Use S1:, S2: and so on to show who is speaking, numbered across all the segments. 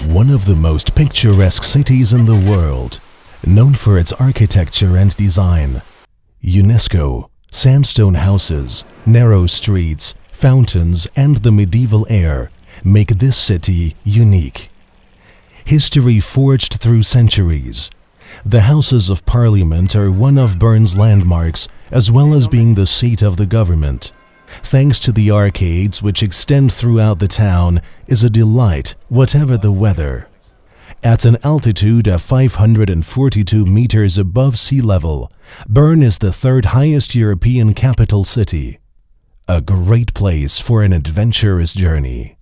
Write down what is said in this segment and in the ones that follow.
S1: One of the most picturesque cities in the world, known for its architecture and design. UNESCO, sandstone houses, narrow streets, fountains, and the medieval air make this city unique. History forged through centuries. The Houses of Parliament are one of Bern's landmarks, as well as being the seat of the government. Thanks to the arcades which extend throughout the town, is a delight, whatever the weather. At an altitude of 542 meters above sea level, Bern is the third highest European capital city. A great place for an adventurous journey.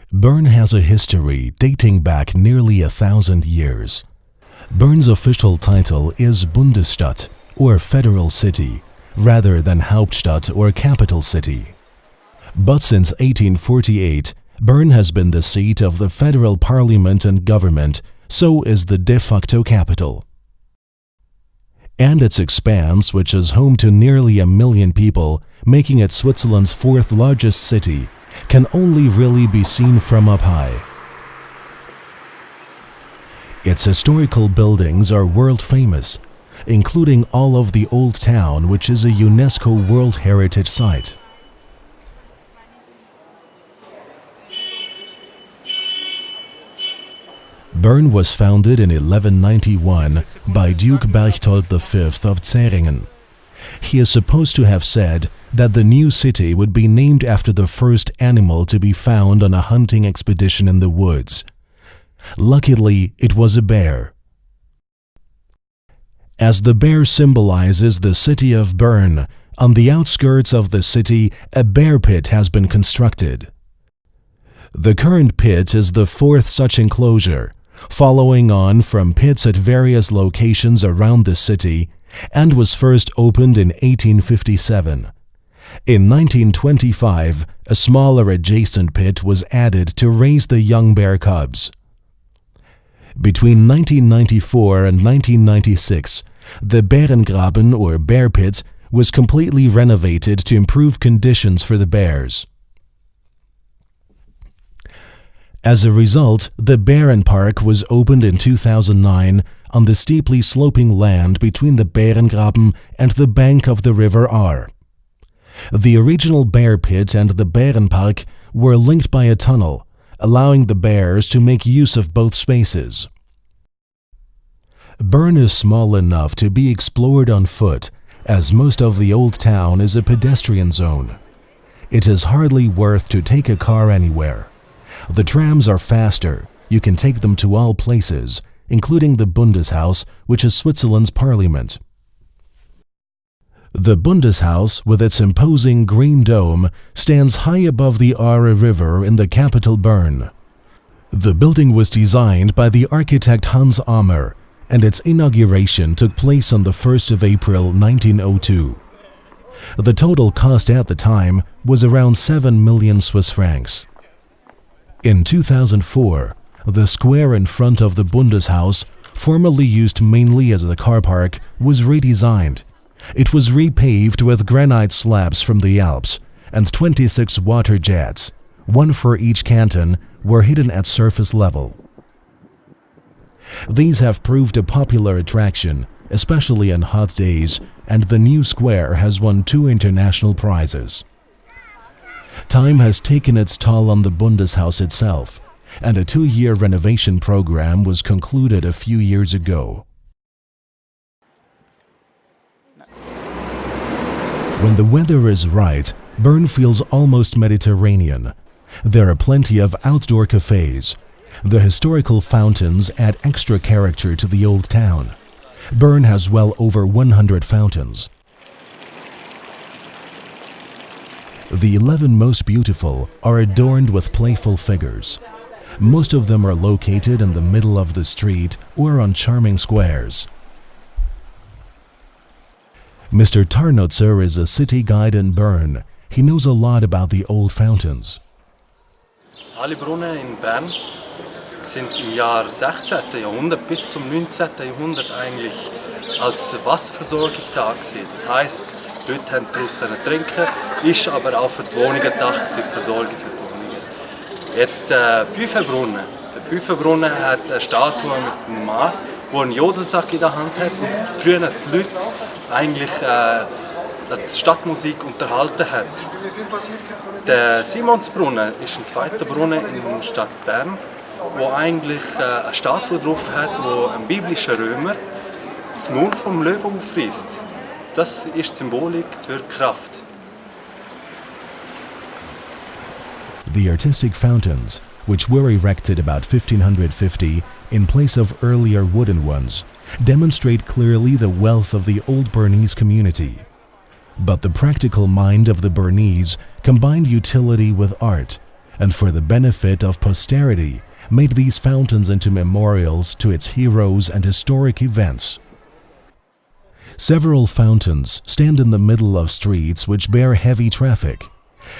S1: Bern has a history dating back nearly 1,000 years. Bern's official title is Bundesstadt, or Federal City, rather than Hauptstadt or Capital City. But since 1848, Bern has been the seat of the federal parliament and government, so is the de facto capital. And its expanse, which is home to nearly 1 million people, making it Switzerland's fourth largest city, can only really be seen from up high. Its historical buildings are world famous, including all of the Old Town, which is a UNESCO World Heritage Site. Bern was founded in 1191 by Duke Berchtold V of Zähringen. He is supposed to have said that the new city would be named after the first animal to be found on a hunting expedition in the woods. Luckily, it was a bear. As the bear symbolizes the city of Bern, on the outskirts of the city, a bear pit has been constructed. The current pit is the fourth such enclosure, following on from pits at various locations around the city, and was first opened in 1857. In 1925, a smaller adjacent pit was added to raise the young bear cubs. Between 1994 and 1996, the Bärengraben, or bear pit, was completely renovated to improve conditions for the bears. As a result, the Bärenpark was opened in 2009 on the steeply sloping land between the Bärengraben and the bank of the river Aar. The original bear pit and the Bärenpark were linked by a tunnel, allowing the bears to make use of both spaces. Bern is small enough to be explored on foot, as most of the Old Town is a pedestrian zone. It is hardly worth to take a car anywhere. The trams are faster, you can take them to all places, including the Bundeshaus, which is Switzerland's parliament. The Bundeshaus, with its imposing green dome, stands high above the Aare River in the capital Bern. The building was designed by the architect Hans Ammer, and its inauguration took place on the 1st of April 1902. The total cost at the time was around 7 million Swiss francs. In 2004, the square in front of the Bundeshaus, formerly used mainly as a car park, was redesigned. It was repaved with granite slabs from the Alps, and 26 water jets, one for each canton, were hidden at surface level. These have proved a popular attraction, especially on hot days, and the new square has won 2 international prizes. Time has taken its toll on the Bundeshaus itself, and a 2-year renovation program was concluded a few years ago. When the weather is right, Bern feels almost Mediterranean. There are plenty of outdoor cafes. The historical fountains add extra character to the Old Town. Bern has well over 100 fountains. The 11 most beautiful are adorned with playful figures. Most of them are located in the middle of the street or on charming squares. Mr. Tarnotzer is a city guide in Bern. He knows a lot about the old fountains.
S2: Alle Brunnen in Bern sind im Jahr 16. Jahrhundert bis zum 19. Jahrhundert eigentlich als Wasserversorgung da gewesen. Das heißt, Die Leute konnten daraus trinken, ist aber auch für die Wohnungen gedacht, die Versorgung für die Wohnungen. Jetzt der Pfeifenbrunnen. Der Pfeifenbrunnen hat eine Statue mit einem Mann, der einen Jodelsack in der Hand hat und früher die Leute eigentlich die Stadtmusik unterhalten hat. Der Simonsbrunnen ist ein zweiter Brunnen in der Stadt Bern, wo eigentlich eine Statue drauf hat, wo ein biblischer Römer das Maul vom Löwen aufreißt. Das ist die Symbolik für Kraft.
S1: The artistic fountains, which were erected about 1550 in place of earlier wooden ones, demonstrate clearly the wealth of the old Bernese community. But the practical mind of the Bernese combined utility with art, and for the benefit of posterity, made these fountains into memorials to its heroes and historic events. Several fountains stand in the middle of streets which bear heavy traffic.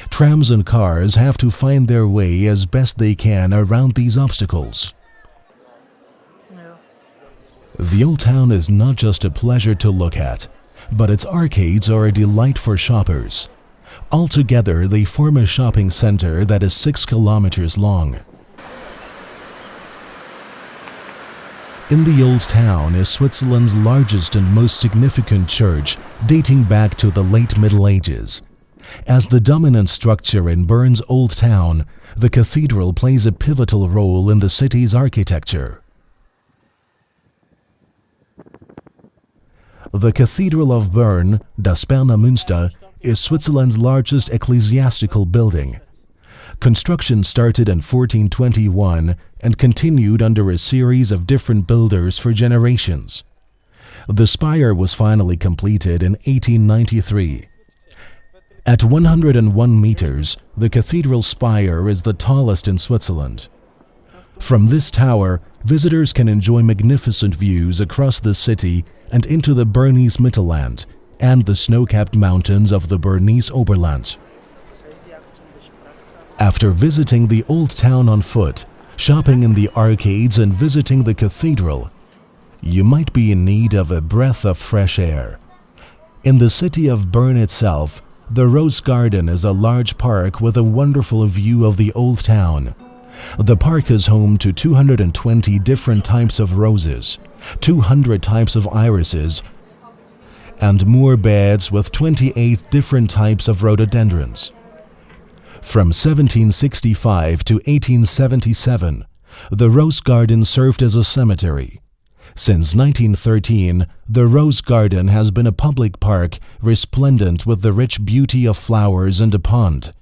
S1: Trams and cars have to find their way as best they can around these obstacles. The old town is not just a pleasure to look at, but its arcades are a delight for shoppers. Altogether, they form a shopping center that is 6 kilometers long. In the Old Town is Switzerland's largest and most significant church, dating back to the late Middle Ages. As the dominant structure in Bern's Old Town, the cathedral plays a pivotal role in the city's architecture. The Cathedral of Bern, das Berner Münster, is Switzerland's largest ecclesiastical building. Construction started in 1421 and continued under a series of different builders for generations. The spire was finally completed in 1893. At 101 meters, the cathedral spire is the tallest in Switzerland. From this tower, visitors can enjoy magnificent views across the city and into the Bernese Mittelland and the snow-capped mountains of the Bernese Oberland. After visiting the old town on foot, shopping in the arcades and visiting the cathedral, you might be in need of a breath of fresh air. In the city of Bern itself, the Rose Garden is a large park with a wonderful view of the old town. The park is home to 220 different types of roses, 200 types of irises, and more beds with 28 different types of rhododendrons. From 1765 to 1877, the Rose Garden served as a cemetery. Since 1913, the Rose Garden has been a public park resplendent with the rich beauty of flowers and a pond.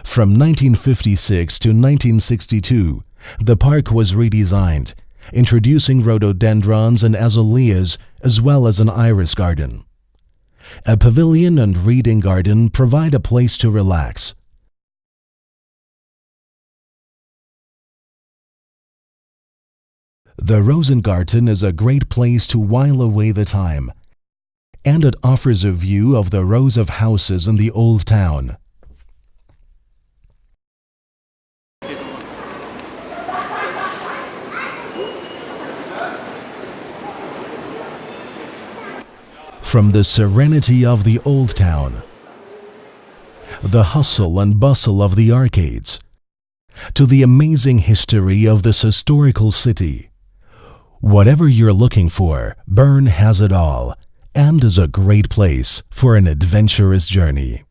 S1: From 1956 to 1962, the park was redesigned, introducing rhododendrons and azaleas as well as an iris garden. A pavilion and reading garden provide a place to relax. The Rosengarten is a great place to while away the time, and it offers a view of the rows of houses in the old town. From the serenity of the old town, the hustle and bustle of the arcades, to the amazing history of this historical city, whatever you're looking for, Bern has it all, and is a great place for an adventurous journey.